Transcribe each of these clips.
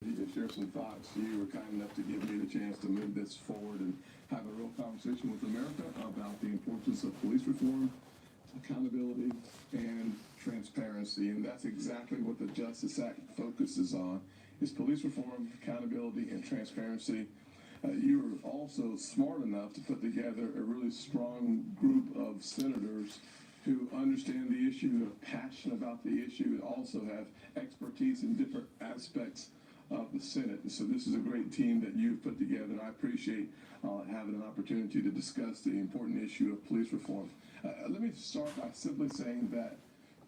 To share some thoughts. You were kind enough to give me the chance to move this forward and have a real conversation with America about the importance of police reform, accountability, and transparency. And that's exactly what the Justice Act focuses on, is police reform, accountability, and transparency. You were also smart enough to put together a really strong group of senators who understand the issue, who are passionate about the issue, and also have expertise in different aspects of the Senate. And so this is a great team that you've put together, and I appreciate having an opportunity to discuss the important issue of police reform. Let me start by simply saying that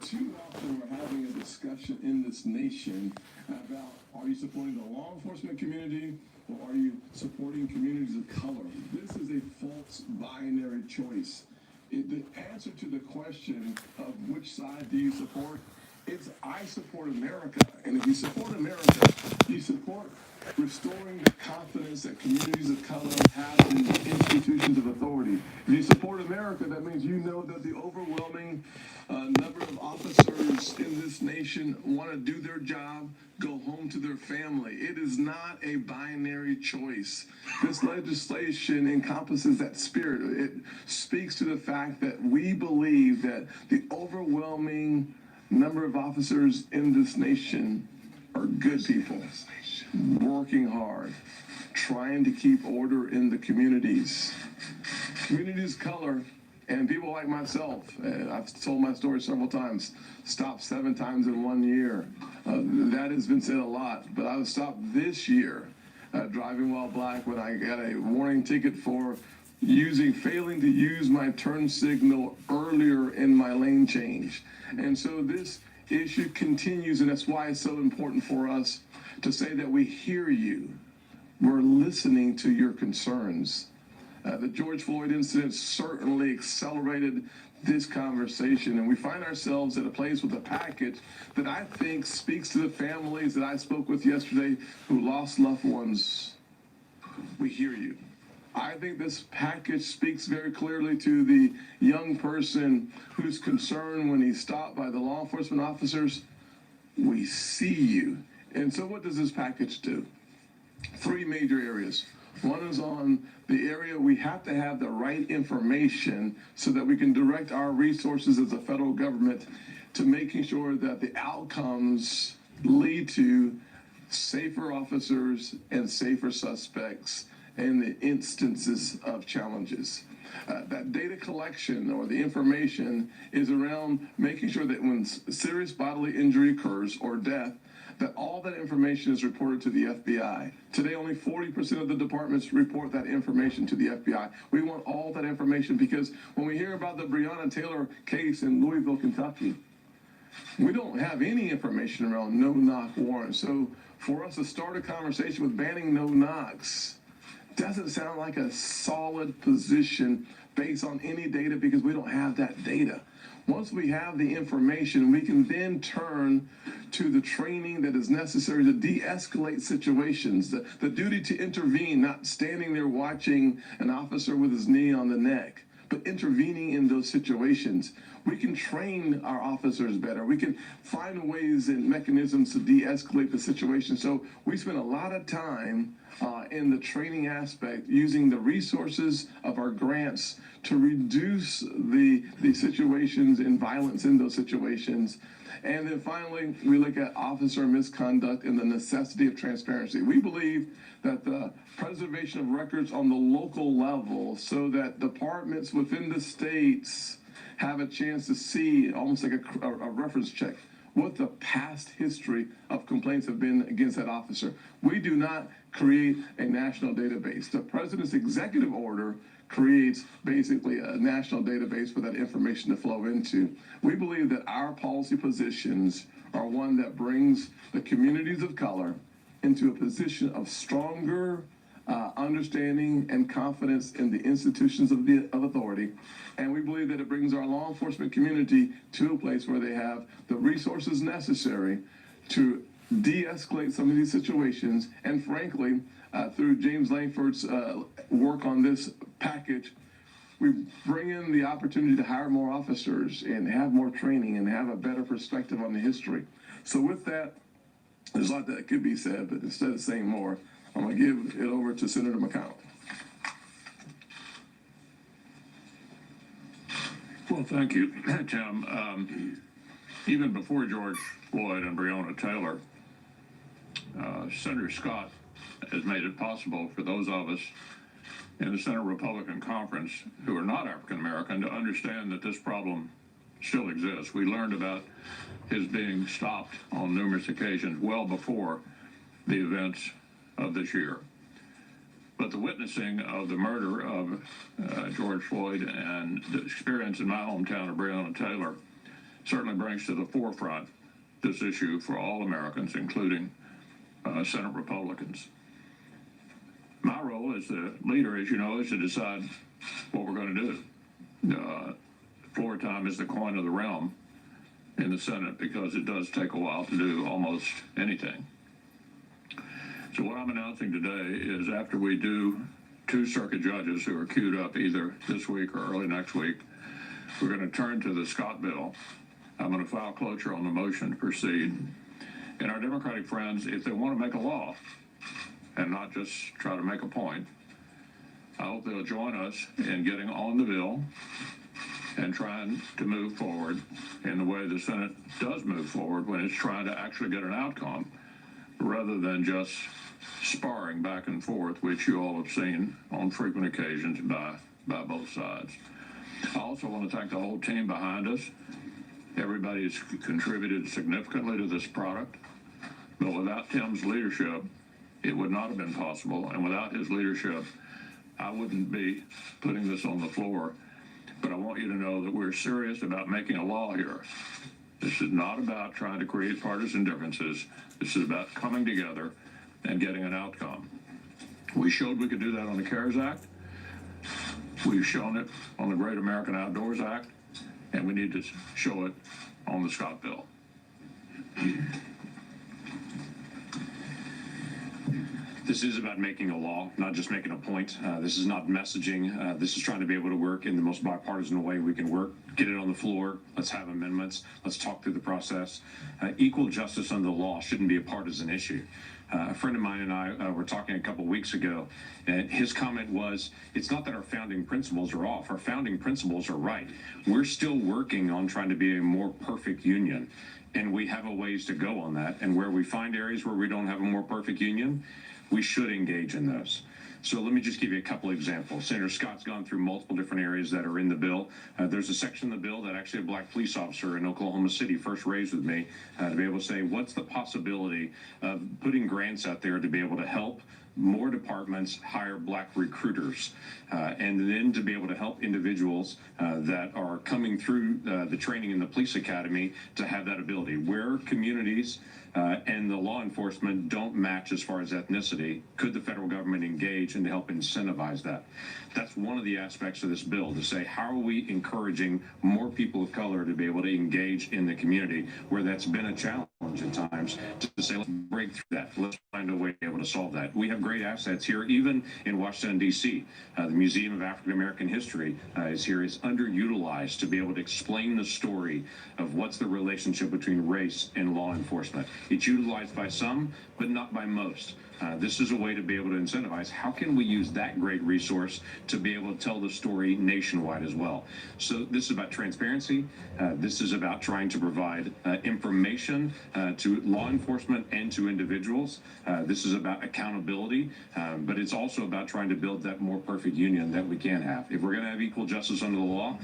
too often we're having a discussion in this nation about, are you supporting the law enforcement community or are you supporting communities of color? This is a false binary choice. The answer to the question of which side do you support, it's I support America. And if you support America, you support restoring the confidence that communities of color have in institutions of authority. If you support America, that means you know that the overwhelming number of officers in this nation want to do their job, go home to their family. It is not a binary choice. This legislation encompasses that spirit. It speaks to the fact that we believe that the overwhelming number of officers in this nation are good people, working hard, trying to keep order in the communities. Communities of color and people like myself, I've told my story several times, stopped 7 times in 1 year. That has been said a lot, but I was stopped this year driving while black when I got a warning ticket for failing to use my turn signal earlier in my lane change. And so this issue continues, and that's why it's so important for us to say that we hear you. We're listening to your concerns. The George Floyd incident certainly accelerated this conversation, and we find ourselves at a place with a package that I think speaks to the families that I spoke with yesterday who lost loved ones. We hear you. I think this package speaks very clearly to the young person who's concerned when he's stopped by the law enforcement officers. We see you. And so what does this package do? 3 major areas. One is on the area we have to have the right information so that we can direct our resources as a federal government to making sure that the outcomes lead to safer officers and safer suspects in the instances of challenges. That data collection or the information is around making sure that when serious bodily injury occurs or death, that all that information is reported to the FBI. Today, only 40% of the departments report that information to the FBI. We want all that information because when we hear about the Breonna Taylor case in Louisville, Kentucky, we don't have any information around no-knock warrants. So for us to start a conversation with banning no-knocks doesn't sound like a solid position based on any data because we don't have that data. Once we have the information, we can then turn to the training that is necessary to de-escalate situations, the duty to intervene, not standing there watching an officer with his knee on the neck, but intervening in those situations. We can train our officers better. We can find ways and mechanisms to de-escalate the situation. So we spend a lot of time in the training aspect using the resources of our grants to reduce the situations and violence in those situations. And then finally, we look at officer misconduct and the necessity of transparency. We believe that the preservation of records on the local level so that departments within the states have a chance to see, almost like a reference check, what the past history of complaints have been against that officer. We do not create a national database. The president's executive order creates basically a national database for that information to flow into. We believe that our policy positions are one that brings the communities of color into a position of stronger understanding and confidence in the institutions of authority. And we believe that it brings our law enforcement community to a place where they have the resources necessary to de-escalate some of these situations. And frankly, through James Langford's work on this package, we bring in the opportunity to hire more officers and have more training and have a better perspective on the history. So with that, There's a lot that could be said, but instead of saying more, I'm going to give it over to Senator McConnell. Well, thank you, Tim. Even before George Floyd and Breonna Taylor, Senator Scott has made it possible for those of us in the Senate Republican Conference who are not African American to understand that this problem still exists. We learned about his being stopped on numerous occasions well before the events of this year. But the witnessing of the murder of George Floyd and the experience in my hometown of Breonna Taylor certainly brings to the forefront this issue for all Americans, including Senate Republicans. My role as the leader, as you know, is to decide what we're going to do. Floor time is the coin of the realm in the Senate because it does take a while to do almost anything. So what I'm announcing today is after we do 2 circuit judges who are queued up either this week or early next week, we're going to turn to the Scott bill. I'm going to file cloture on the motion to proceed. And our Democratic friends, if they want to make a law and not just try to make a point, I hope they'll join us in getting on the bill and trying to move forward in the way the Senate does move forward when it's trying to actually get an outcome, rather than just sparring back and forth, which you all have seen on frequent occasions by both sides. I also want to thank the whole team behind us. Everybody's contributed significantly to this product, but without Tim's leadership, it would not have been possible, and without his leadership, I wouldn't be putting this on the floor. But I want you to know that we're serious about making a law here. This is not about trying to create partisan differences. This is about coming together and getting an outcome. We showed we could do that on the CARES Act. We've shown it on the Great American Outdoors Act, and we need to show it on the Scott bill. This is about making a law, not just making a point. This is not messaging. This is trying to be able to work in the most bipartisan way we can work. Get it on the floor. Let's have amendments. Let's talk through the process. Equal justice under the law shouldn't be a partisan issue. A friend of mine and I were talking a couple weeks ago, and his comment was, it's not that our founding principles are off. Our founding principles are right. We're still working on trying to be a more perfect union, and we have a ways to go on that. And where we find areas where we don't have a more perfect union, we should engage in those. So let me just give you a couple examples. Senator Scott's gone through multiple different areas that are in the bill. There's a section of the bill that actually a black police officer in Oklahoma City first raised with me to be able to say, what's the possibility of putting grants out there to be able to help more departments hire black recruiters, and then to be able to help individuals that are coming through the training in the police academy to have that ability. Where communities and the law enforcement don't match as far as ethnicity, could the federal government engage and help incentivize that? That's one of the aspects of this bill, to say, how are we encouraging more people of color to be able to engage in the community where that's been a challenge at times, to say, let's break through that. Let's find a way to be able to solve that. We have great assets here, even in Washington, D.C. The Museum of African American History is here. It's underutilized to be able to explain the story of what's the relationship between race and law enforcement. It's utilized by some, but not by most. This is a way to be able to incentivize. How can we use that great resource to be able to tell the story nationwide as well? So this is about transparency. This is about trying to provide information to law enforcement and to individuals. This is about accountability, but it's also about trying to build that more perfect union that we can have. If we're going to have equal justice under the law,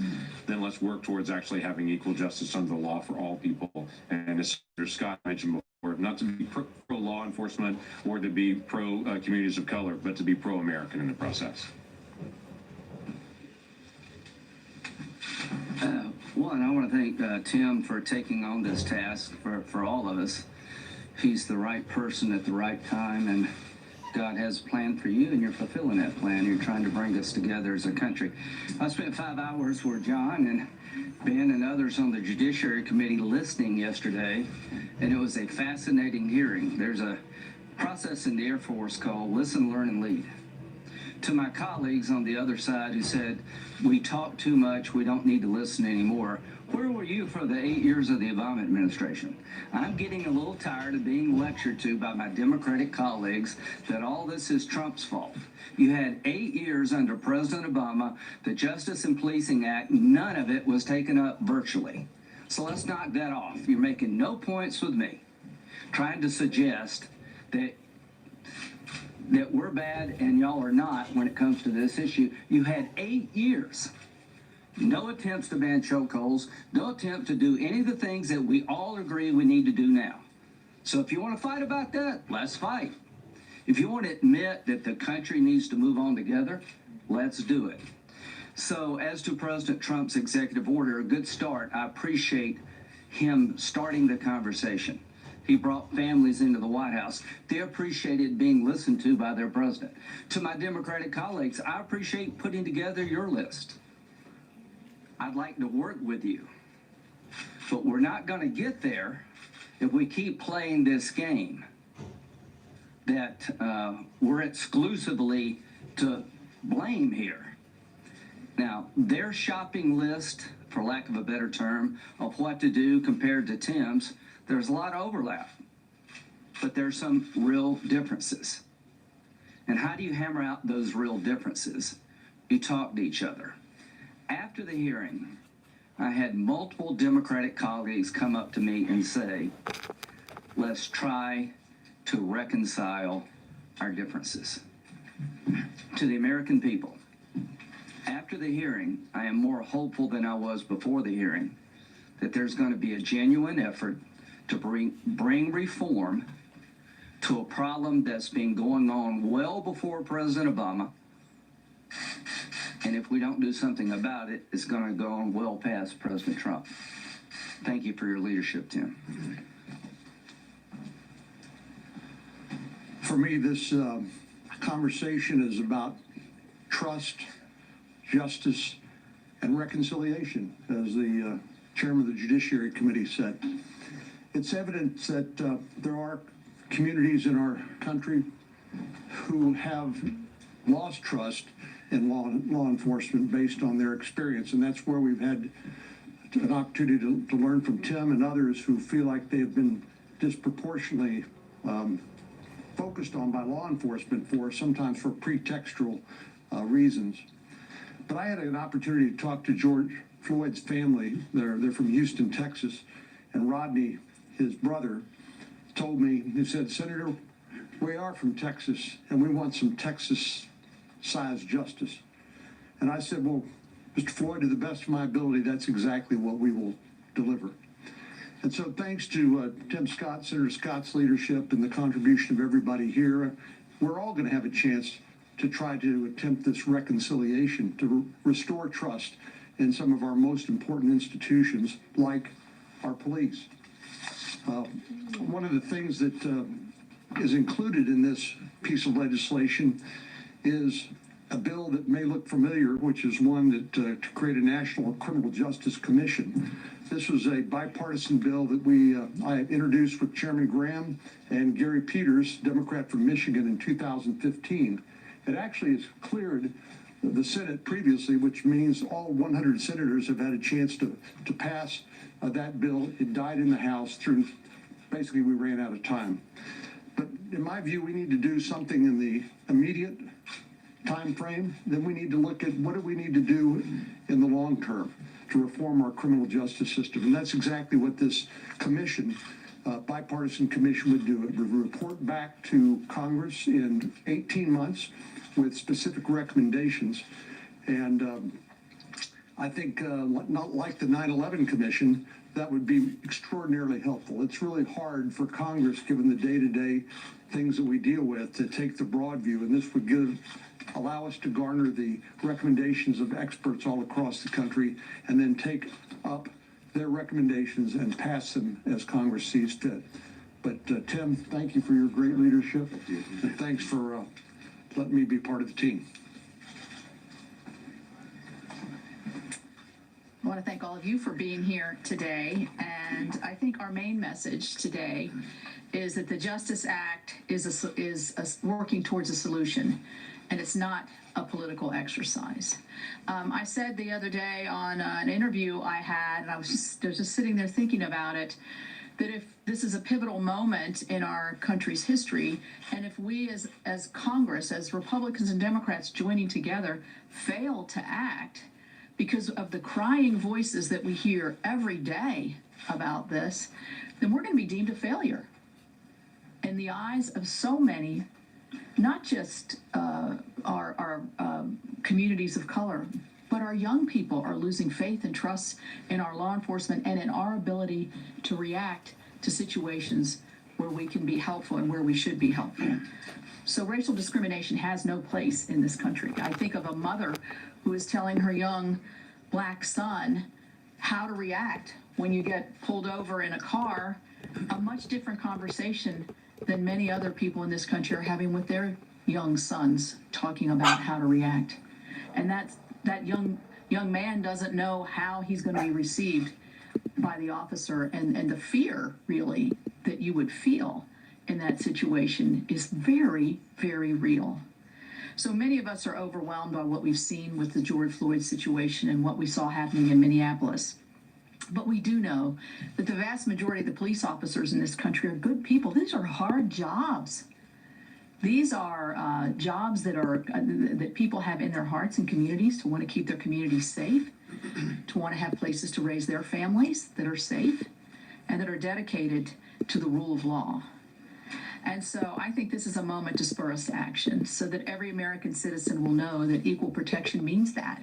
then let's work towards actually having equal justice under the law for all people. And as Senator Scott mentioned before, not to be pro-law enforcement or to be pro-communities of color, but to be pro-American in the process. One, I want to thank Tim for taking on this task for all of us. He's the right person at the right time, and God has a plan for you, and you're fulfilling that plan. You're trying to bring us together as a country. I spent 5 hours with John and Ben and others on the Judiciary Committee listening yesterday, and it was a fascinating hearing. There's a process in the Air Force called listen, learn, and lead. To my colleagues on the other side who said, we talk too much, we don't need to listen anymore, Where were you for the 8 years of the Obama administration? I'm getting a little tired of being lectured to by my Democratic colleagues that all this is Trump's fault. You had 8 years under President Obama, the Justice and Policing Act, none of it was taken up virtually. So let's knock that off. You're making no points with me, trying to suggest that we're bad and y'all are not when it comes to this issue. You had 8 years. No attempts to ban chokeholds, no attempt to do any of the things that we all agree we need to do now. So if you want to fight about that, let's fight. If you want to admit that the country needs to move on together, let's do it. So as to President Trump's executive order, a good start. I appreciate him starting the conversation. He brought families into the White House. They appreciated being listened to by their president. To my Democratic colleagues, I appreciate putting together your list. I'd like to work with you, but we're not going to get there if we keep playing this game that we're exclusively to blame here. Now, their shopping list, for lack of a better term, of what to do compared to Tim's, there's a lot of overlap, but there's some real differences. And how do you hammer out those real differences? You talk to each other. After the hearing, I had multiple Democratic colleagues come up to me and say, let's try to reconcile our differences. To the American people, after the hearing, I am more hopeful than I was before the hearing that there's going to be a genuine effort to bring reform to a problem that's been going on well before President Obama. And if we don't do something about it, it's going to go on well past President Trump. Thank you for your leadership, Tim. For me, this conversation is about trust, justice, and reconciliation, as the chairman of the Judiciary Committee said. It's evident that there are communities in our country who have lost trust in law enforcement based on their experience, and that's where we've had an opportunity to learn from Tim and others who feel like they've been disproportionately focused on by law enforcement sometimes for pretextual reasons. But I had an opportunity to talk to George Floyd's family. They're from Houston, Texas, and Rodney, his brother, told me, he said, Senator, we are from Texas, and we want some Texas-sized justice. And I said, well, Mr. Floyd, to the best of my ability, that's exactly what we will deliver. And so thanks to Tim Scott, Senator Scott's leadership and the contribution of everybody here, we're all going to have a chance to try to attempt this reconciliation, to restore trust in some of our most important institutions, like our police. One of the things that is included in this piece of legislation is a bill that may look familiar, which is one that to create a National Criminal Justice Commission. This was a bipartisan bill that I introduced with Chairman Graham and Gary Peters, Democrat from Michigan, in 2015. It actually has cleared the Senate previously, which means all 100 senators have had a chance to pass that bill. It died in the House through, basically we ran out of time. But in my view, we need to do something in the immediate time frame. Then we need to look at what do we need to do in the long term to reform our criminal justice system. And that's exactly what this commission, bipartisan commission, would do. It would report back to Congress in 18 months with specific recommendations. And I think not like the 9/11 Commission, that would be extraordinarily helpful. It's really hard for Congress, given the day-to-day things that we deal with, to take the broad view, and this would allow us to garner the recommendations of experts all across the country and then take up their recommendations and pass them as Congress sees fit. But Tim, thank you for your great leadership, and thanks for letting me be part of the team. want to thank all of you for being here today. And I think our main message today is that the Justice Act is working towards a solution, and it's not a political exercise. I said the other day on an interview I had, and I was just sitting there thinking about it, that if this is a pivotal moment in our country's history, and if we as Congress, as Republicans and Democrats joining together, fail to act because of the crying voices that we hear every day about this, then we're going to be deemed a failure in the eyes of so many, not just our communities of color, but our young people are losing faith and trust in our law enforcement and in our ability to react to situations where we can be helpful and where we should be helpful. So racial discrimination has no place in this country. I think of a mother who is telling her young black son how to react when you get pulled over in a car, a much different conversation than many other people in this country are having with their young sons, talking about how to react. And that young man doesn't know how he's going to be received by the officer, and the fear really that you would feel in that situation is very, very real. So many of us are overwhelmed by what we've seen with the George Floyd situation and what we saw happening in Minneapolis. But we do know that the vast majority of the police officers in this country are good people. These are hard jobs. These are jobs that people have in their hearts and communities to want to keep their communities safe, to want to have places to raise their families that are safe, and that are dedicated to the rule of law. And so I think this is a moment to spur us to action so that every American citizen will know that equal protection means that.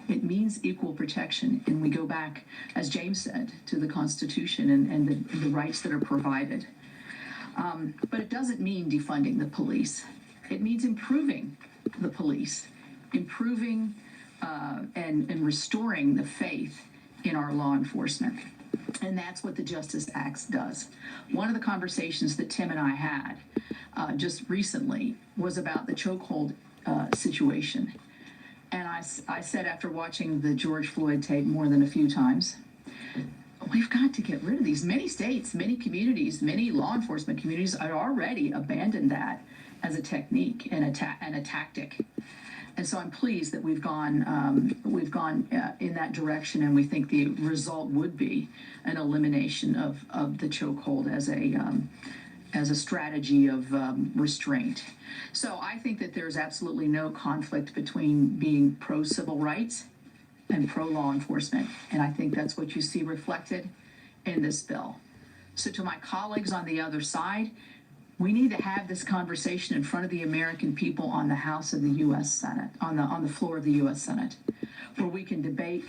It means equal protection. And we go back, as James said, to the Constitution and the rights that are provided. But it doesn't mean defunding the police. It means improving the police, improving and restoring the faith in our law enforcement. And that's what the Justice Act does. One of the conversations that Tim and I had just recently was about the chokehold situation. And I said, after watching the George Floyd tape more than a few times, we've got to get rid of these. Many states, many communities, many law enforcement communities are already abandoned that as a technique and a tactic. And so I'm pleased that we've gone in that direction, and we think the result would be an elimination of the chokehold as a strategy of restraint. So I think that there's absolutely no conflict between being pro-civil rights and pro-law enforcement, and I think that's what you see reflected in this bill. So to my colleagues on the other side, we need to have this conversation in front of the American people on the House of the U.S. Senate, on the floor of the U.S. Senate, where we can debate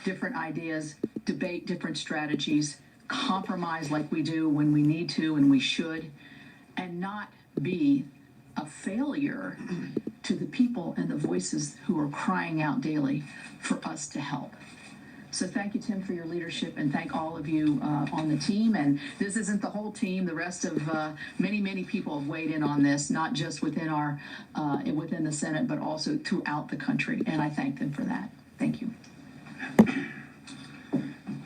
different ideas, debate different strategies, compromise like we do when we need to and we should, and not be a failure to the people and the voices who are crying out daily for us to help. So thank you, Tim, for your leadership, and thank all of you on the team. And this isn't the whole team. The rest of many people have weighed in on this, not just within within the Senate, but also throughout the country. And I thank them for that. Thank you.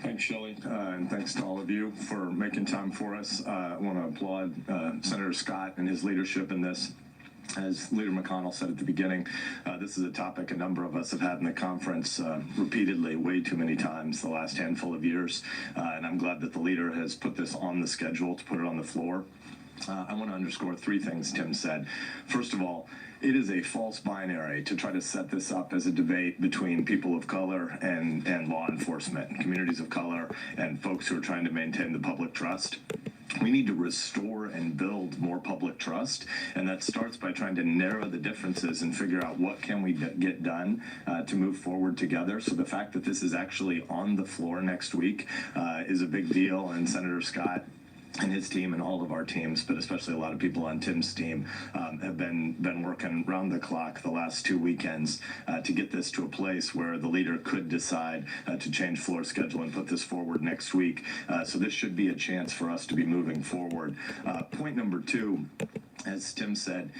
Thanks, Shelley, and thanks to all of you for making time for us. I want to applaud Senator Scott and his leadership in this. As Leader McConnell said at the beginning, this is a topic a number of us have had in the conference repeatedly, way too many times the last handful of years, and I'm glad that the leader has put this on the schedule to put it on the floor. I want to underscore three things Tim said. First of all, it is a false binary to try to set this up as a debate between people of color and law enforcement, communities of color, and folks who are trying to maintain the public trust. We need to restore and build more public trust, and that starts by trying to narrow the differences and figure out what can we get done to move forward together. So the fact that this is actually on the floor next week is a big deal, and Senator Scott and his team and all of our teams, but especially a lot of people on Tim's team, have been working round the clock the last 2 weekends to get this to a place where the leader could decide to change floor schedule and put this forward next week. So this should be a chance for us to be moving forward. Point number 2. As Tim said,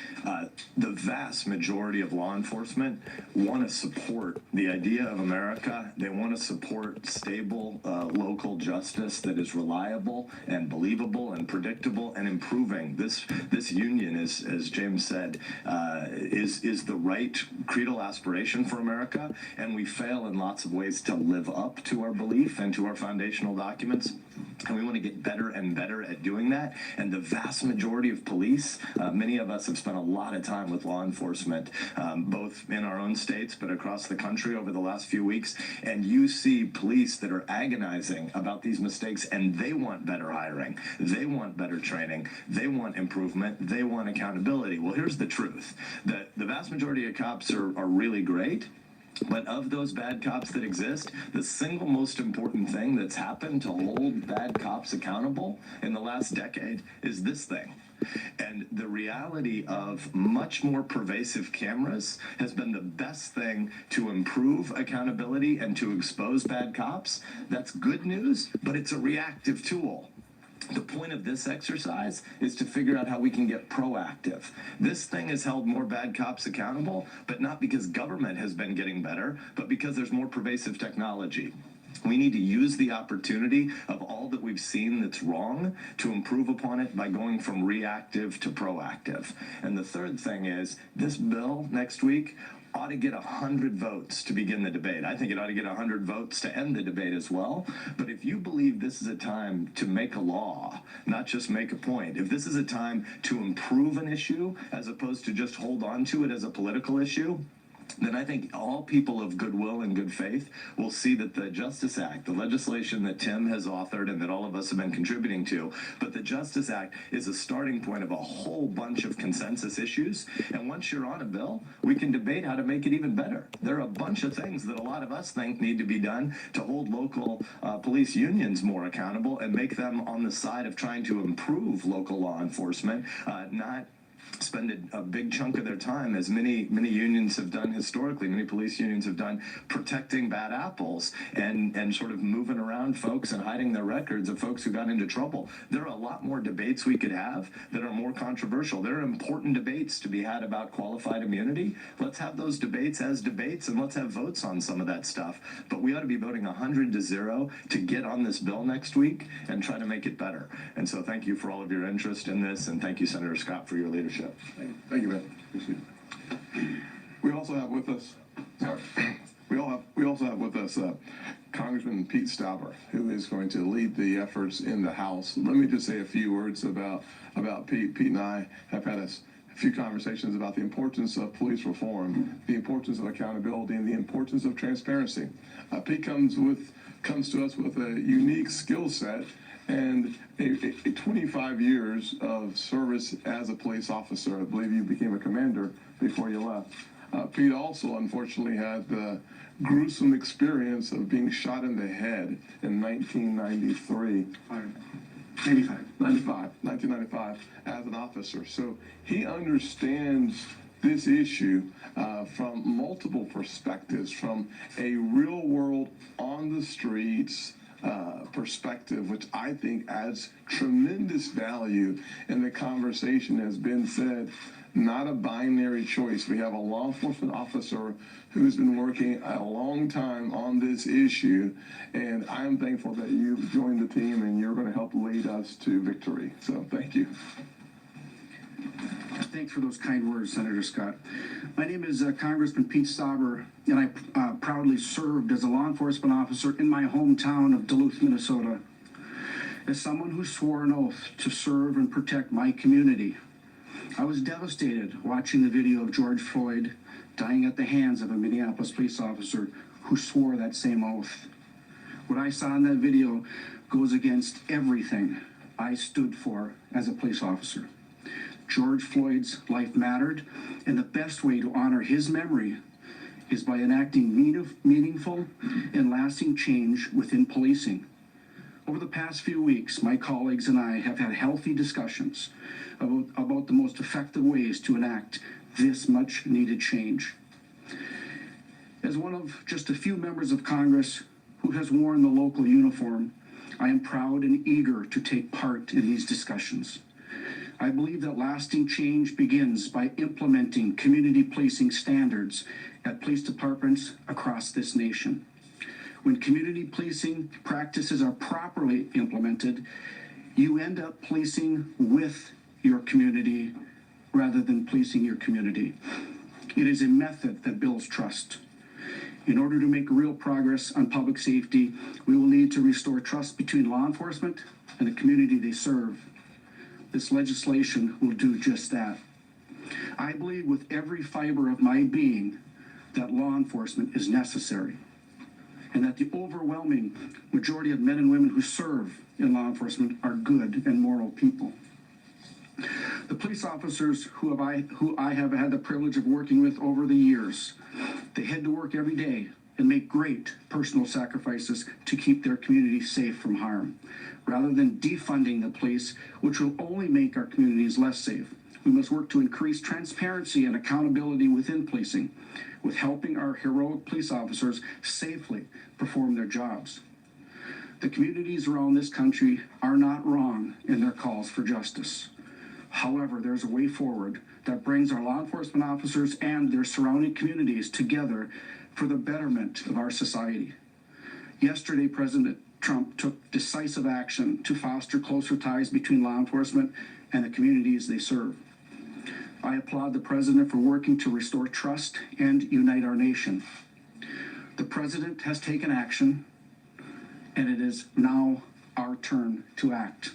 the vast majority of law enforcement want to support the idea of America. They want to support stable local justice that is reliable and believable and predictable and improving. This union, as James said, is the right creedal aspiration for America, and we fail in lots of ways to live up to our belief and to our foundational documents. And we want to get better and better at doing that. And the vast majority of police, many of us have spent a lot of time with law enforcement, both in our own states but across the country over the last few weeks. And you see police that are agonizing about these mistakes, and they want better hiring. They want better training. They want improvement. They want accountability. Well, here's the truth. The vast majority of cops are really great. But of those bad cops that exist, the single most important thing that's happened to hold bad cops accountable in the last decade is this thing. And the reality of much more pervasive cameras has been the best thing to improve accountability and to expose bad cops. That's good news, but it's a reactive tool. The point of this exercise is to figure out how we can get proactive. This thing has held more bad cops accountable, but not because government has been getting better, but because there's more pervasive technology. We need to use the opportunity of all that we've seen that's wrong to improve upon it by going from reactive to proactive. And the third thing is, this bill next week ought to get 100 votes to begin the debate. I think it ought to get 100 votes to end the debate as well. But if you believe this is a time to make a law, not just make a point, if this is a time to improve an issue as opposed to just hold on to it as a political issue, then I think all people of goodwill and good faith will see that the Justice Act, the legislation that Tim has authored and that all of us have been contributing to, but the Justice Act is a starting point of a whole bunch of consensus issues. And once you're on a bill, we can debate how to make it even better. There are a bunch of things that a lot of us think need to be done to hold local police unions more accountable and make them on the side of trying to improve local law enforcement, not spend a big chunk of their time, as many unions have done historically, many police unions have done, protecting bad apples and sort of moving around folks and hiding their records of folks who got into trouble. There are a lot more debates we could have that are more controversial. There are important debates to be had about qualified immunity. Let's have those debates as debates, and let's have votes on some of that stuff. But we ought to be voting 100-0 to get on this bill next week and try to make it better. And so thank you for all of your interest in this, and thank you, Senator Scott, for your leadership. Thank you, Ben. Appreciate it. We also have with us, we also have with us Congressman Pete Stauber, who is going to lead the efforts in the House. Let me just say a few words about Pete. Pete and I have had a few conversations about the importance of police reform, the importance of accountability, and the importance of transparency. Pete comes to us with a unique skill set and a 25 years of service as a police officer. I believe you became a commander before you left. Pete also, unfortunately, had the gruesome experience of being shot in the head in 1995 as an officer. So he understands this issue from multiple perspectives, from a real world on the streets perspective, which I think adds tremendous value in the conversation. Has been said, not a binary choice. We have a law enforcement officer who's been working a long time on this issue, and I'm thankful that you've joined the team and you're going to help lead us to victory. So thank you. Thanks for those kind words, Senator Scott. My name is Congressman Pete Stauber, and I proudly served as a law enforcement officer in my hometown of Duluth, Minnesota. As someone who swore an oath to serve and protect my community, I was devastated watching the video of George Floyd dying at the hands of a Minneapolis police officer who swore that same oath. What I saw in that video goes against everything I stood for as a police officer. George Floyd's life mattered, and the best way to honor his memory is by enacting meaningful and lasting change within policing. Over the past few weeks, my colleagues and I have had healthy discussions about the most effective ways to enact this much needed change. As one of just a few members of Congress who has worn the local uniform, I am proud and eager to take part in these discussions. I believe that lasting change begins by implementing community policing standards at police departments across this nation. When community policing practices are properly implemented, you end up policing with your community rather than policing your community. It is a method that builds trust. In order to make real progress on public safety, we will need to restore trust between law enforcement and the community they serve. This legislation will do just that. I believe with every fiber of my being that law enforcement is necessary, and that the overwhelming majority of men and women who serve in law enforcement are good and moral people. The police officers who I have had the privilege of working with over the years, they head to work every day and make great personal sacrifices to keep their community safe from harm. Rather than defunding the police, which will only make our communities less safe, we must work to increase transparency and accountability within policing, with helping our heroic police officers safely perform their jobs. The communities around this country are not wrong in their calls for justice. However, there's a way forward that brings our law enforcement officers and their surrounding communities together for the betterment of our society. Yesterday, President Trump took decisive action to foster closer ties between law enforcement and the communities they serve. I applaud the president for working to restore trust and unite our nation. The president has taken action, and it is now our turn to act.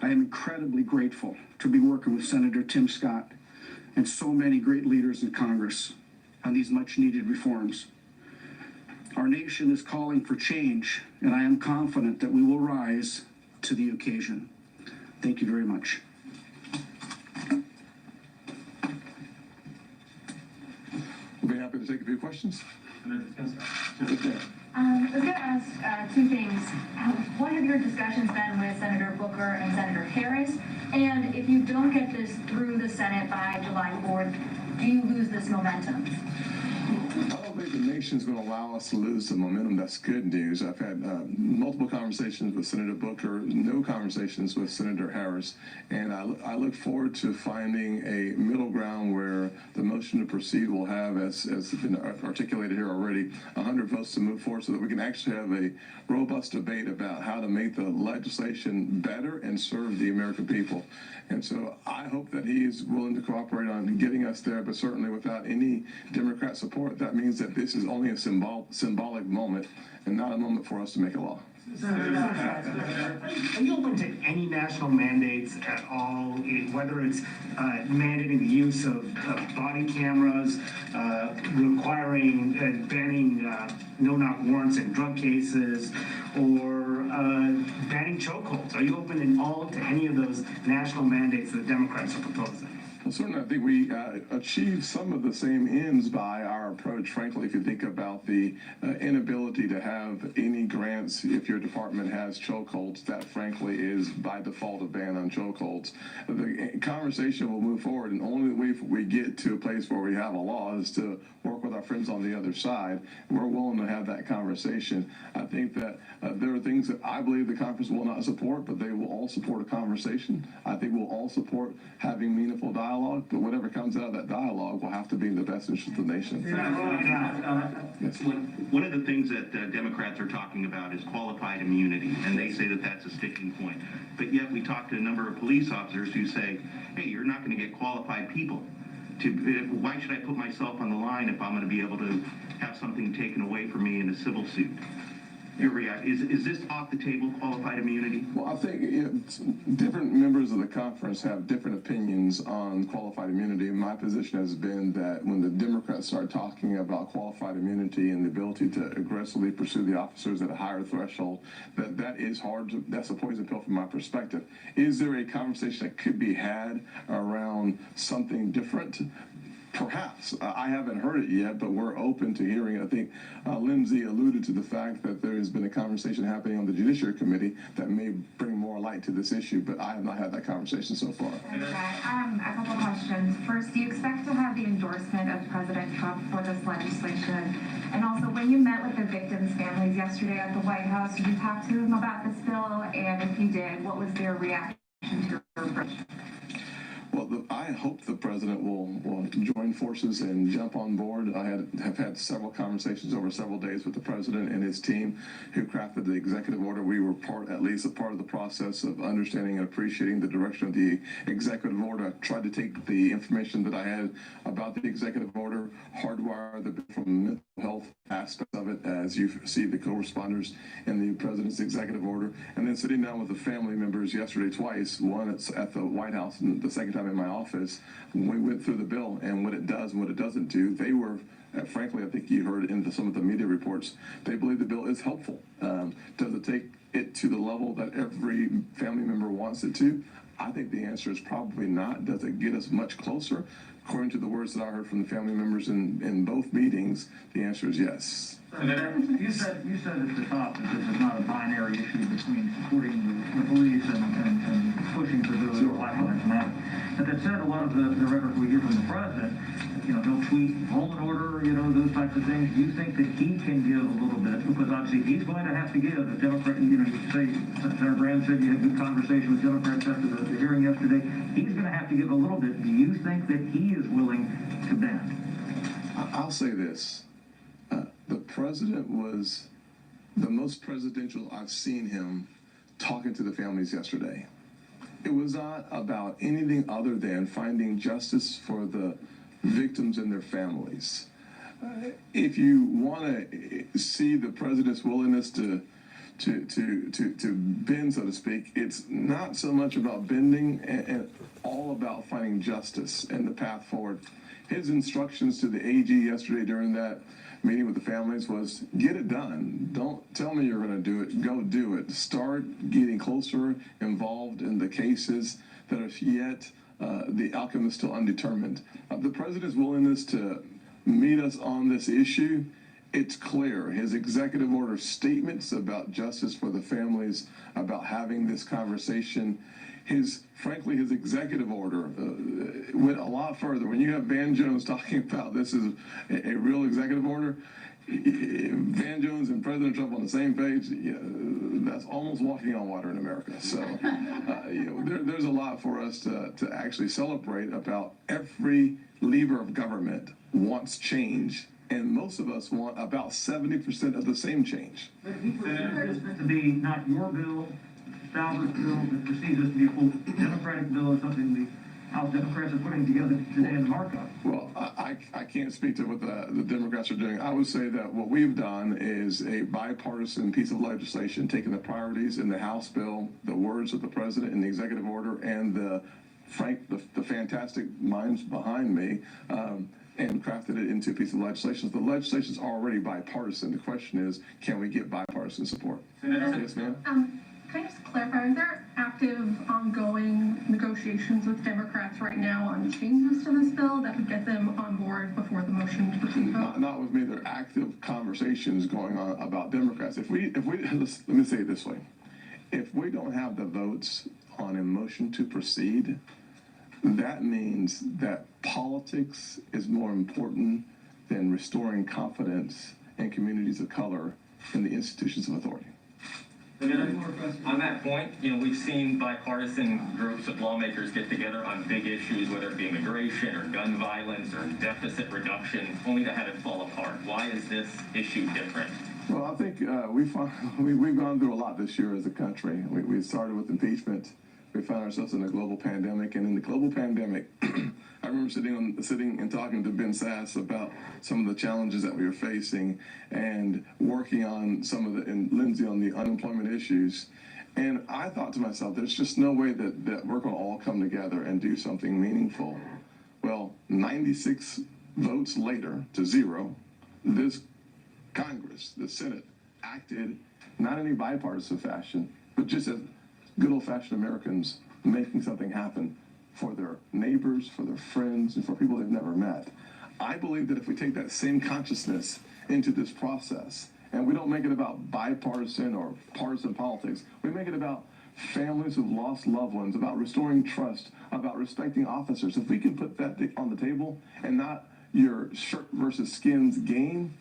I am incredibly grateful to be working with Senator Tim Scott and so many great leaders in Congress on these much-needed reforms. Our nation is calling for change, and I am confident that we will rise to the occasion. Thank you very much. We'll be happy to take a few questions. Okay. I was going to ask two things. What have your discussions been with Senator Booker and Senator Harris? And if you don't get this through the Senate by July 4th, do you lose this momentum? I don't think the nation's going to allow us to lose the momentum. That's good news. I've had multiple conversations with Senator Booker, no conversations with Senator Harris, and I look forward to finding a middle ground where the motion to proceed will have, as has been articulated here already, 100 votes to move forward so that we can actually have a robust debate about how to make the legislation better and serve the American people. And so I hope that he is willing to cooperate on getting us there, but certainly without any Democrat support, that means that this is only a symbolic moment and not a moment for us to make a law. Are you open to any national mandates at all, whether it's mandating the use of body cameras, requiring banning no-knock warrants in drug cases, or banning chokeholds? Are you open at all to any of those national mandates that the Democrats are proposing? Well, certainly, I think we achieve some of the same ends by our approach. Frankly, if you think about the inability to have any grants if your department has chokeholds, that frankly is by default a ban on chokeholds. The conversation will move forward, and only way we get to a place where we have a law is to work with our friends on the other side. We're willing to have that conversation. I think that there are things that I believe the conference will not support, but they will all support a conversation. I think we'll all support having meaningful dialogue, but whatever comes out of that dialogue will have to be in the best interest of the nation. Yes. One of the things that Democrats are talking about is qualified immunity, and they say that that's a sticking point. But yet we talk to a number of police officers who say, hey, you're not going to get qualified people. Why should I put myself on the line if I'm going to be able to have something taken away from me in a civil suit? Your reaction, is this off the table, qualified immunity? Well, I think different members of the conference have different opinions on qualified immunity. My position has been that when the Democrats start talking about qualified immunity and the ability to aggressively pursue the officers at a higher threshold, that is hard. That's a poison pill from my perspective. Is there a conversation that could be had around something different? Perhaps. I haven't heard it yet, but we're open to hearing it. I think Lindsay alluded to the fact that there has been a conversation happening on the Judiciary Committee that may bring more light to this issue, but I have not had that conversation so far. Okay, a couple questions. First, do you expect to have the endorsement of President Trump for this legislation? And also, when you met with the victims' families yesterday at the White House, did you talk to them about this bill? And if you did, what was their reaction to your approach? Well, I hope the president will join forces and jump on board. I have had several conversations over several days with the president and his team who crafted the executive order. We were at least a part of the process of understanding and appreciating the direction of the executive order. I tried to take the information that I had about the executive order, hardwire the bill from the mental health aspect of it, as you see the co-responders in the president's executive order, and then sitting down with the family members yesterday twice, one at the White House and the second time in my office. We went through the bill and what it does and what it doesn't do. They were, frankly, I think you heard in some of the media reports, they believe the bill is helpful. Does it take it to the level that every family member wants it to? I think the answer is probably not. Does it get us much closer? According to the words that I heard from the family members in both meetings, the answer is yes. You said at the top that this is not a binary issue between supporting the police and pushing for those Black Lives Matter. But that said, a lot of the rhetoric we hear from the president, he'll tweet home and order, those types of things. Do you think that he can give a little bit? Because obviously he's going to have to give. The Democrat, you say, Senator Brand said you had a good conversation with Democrats after the hearing yesterday. He's going to have to give a little bit. Do you think that he is willing to bend? I'll say this. The president was the most presidential I've seen him talking to the families yesterday. It was not about anything other than finding justice for the victims and their families. If you want to see the president's willingness to bend, so to speak, it's not so much about bending and all about finding justice and the path forward. His instructions to the AG yesterday during that meeting with the families was, get it done. Don't tell me you're going to do it. Go do it. Start getting closer involved in the cases that are yet, the outcome is still undetermined. The president's willingness to meet us on this issue, it's clear. His executive order statements about justice for the families, about having this conversation, frankly, his executive order went a lot further. When you have Van Jones talking about this is a real executive order, Van Jones and President Trump on the same page, that's almost walking on water in America. So there's a lot for us to actually celebrate about. Every lever of government wants change, and most of us want about 70% of the same change. But if he considers this to be not your bill, Stalbert's bill, that perceives this to be a full Democratic bill, or something the House Democrats are putting together today in the markup. Well, I can't speak to what the Democrats are doing. I would say that what we've done is a bipartisan piece of legislation, taking the priorities in the House bill, the words of the president in the executive order, and the fantastic minds behind me, and crafted it into a piece of legislation. The legislation is already bipartisan. The question is, can we get bipartisan support? Yes, ma'am. Can I just clarify, are there active, ongoing negotiations with Democrats right now on changes to this bill that would get them on board before the motion to proceed vote? Not with me. There are active conversations going on about Democrats. Let me say it this way. If we don't have the votes on a motion to proceed, that means that politics is more important than restoring confidence in communities of color in the institutions of authority. On that point, we've seen bipartisan groups of lawmakers get together on big issues, whether it be immigration or gun violence or deficit reduction, only to have it fall apart. Why is this issue different? Well, I think we've gone through a lot this year as a country. We started with impeachment. We found ourselves in a global pandemic, and in the global pandemic, I remember sitting and talking to Ben Sass about some of the challenges that we were facing, and working on and Lindsay on the unemployment issues. And I thought to myself, there's just no way that we're going to all come together and do something meaningful. Well, 96 votes later to 0, this Congress, the Senate, acted not in any bipartisan fashion, but just as good old-fashioned Americans making something happen for their neighbors, for their friends, and for people they've never met. I believe that if we take that same consciousness into this process, and we don't make it about bipartisan or partisan politics, we make it about families who've lost loved ones, about restoring trust, about respecting officers. If we can put that on the table and not your shirt versus skins game,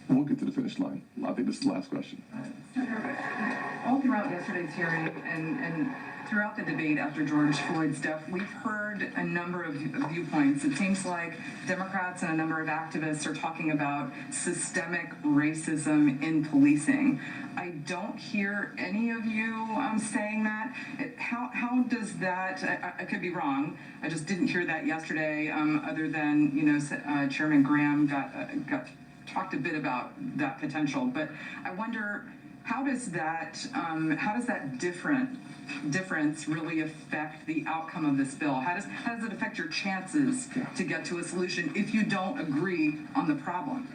we'll get to the finish line. I think this is the last question. Senator, all throughout yesterday's hearing and throughout the debate after George Floyd's death, we've heard a number of viewpoints. It seems like Democrats and a number of activists are talking about systemic racism in policing. I don't hear any of you saying that. How does that, I could be wrong, I just didn't hear that yesterday, other than, Chairman Graham talked a bit about that potential, but I wonder, how does that difference really affect the outcome of this bill? How does it affect your chances to get to a solution if you don't agree on the problem?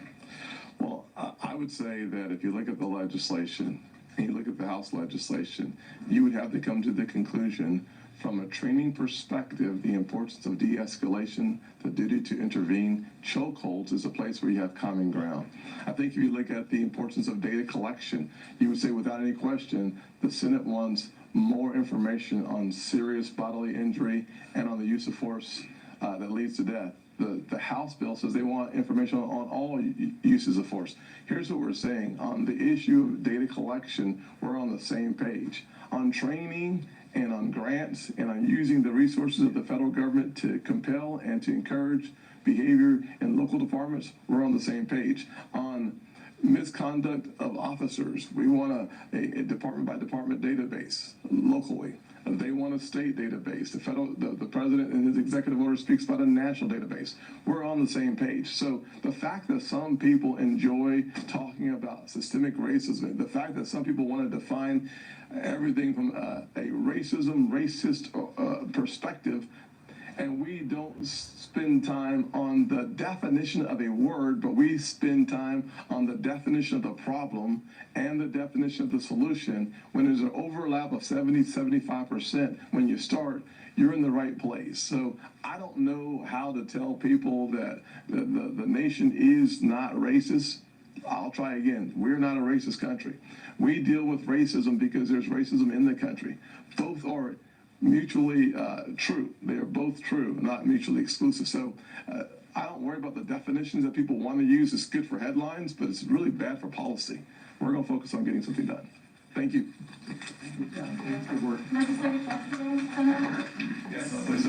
Well, I would say that if you look at the legislation and you look at the House legislation, you would have to come to the conclusion from a training perspective, the importance of de-escalation, the duty to intervene. Chokeholds is a place where you have common ground. I think if you look at the importance of data collection, you would say without any question, the Senate wants more information on serious bodily injury and on the use of force that leads to death. The House bill says they want information on all uses of force. Here's what we're saying. On the issue of data collection, we're on the same page. On training and on grants and on using the resources of the federal government to compel and to encourage behavior in local departments, we're on the same page. On misconduct of officers, we want a department by department database locally. They want a state database. The president in his executive order speaks about a national database. We're on the same page. So the fact that some people enjoy talking about systemic racism, the fact that some people want to define everything from a racist perspective, and we don't spend time on the definition of a word, but we spend time on the definition of the problem and the definition of the solution. When there's an overlap of 70-75% when you start, you're in the right place. So I don't know how to tell people that the nation is not racist. I'll try again. We're not a racist country. We deal with racism because there's racism in the country. Both are mutually true. They are both true, not mutually exclusive. So I don't worry about the definitions that people want to use. It's good for headlines, but it's really bad for policy. We're going to focus on getting something done. Thank you. Legislative questions, Senator? Yes, please.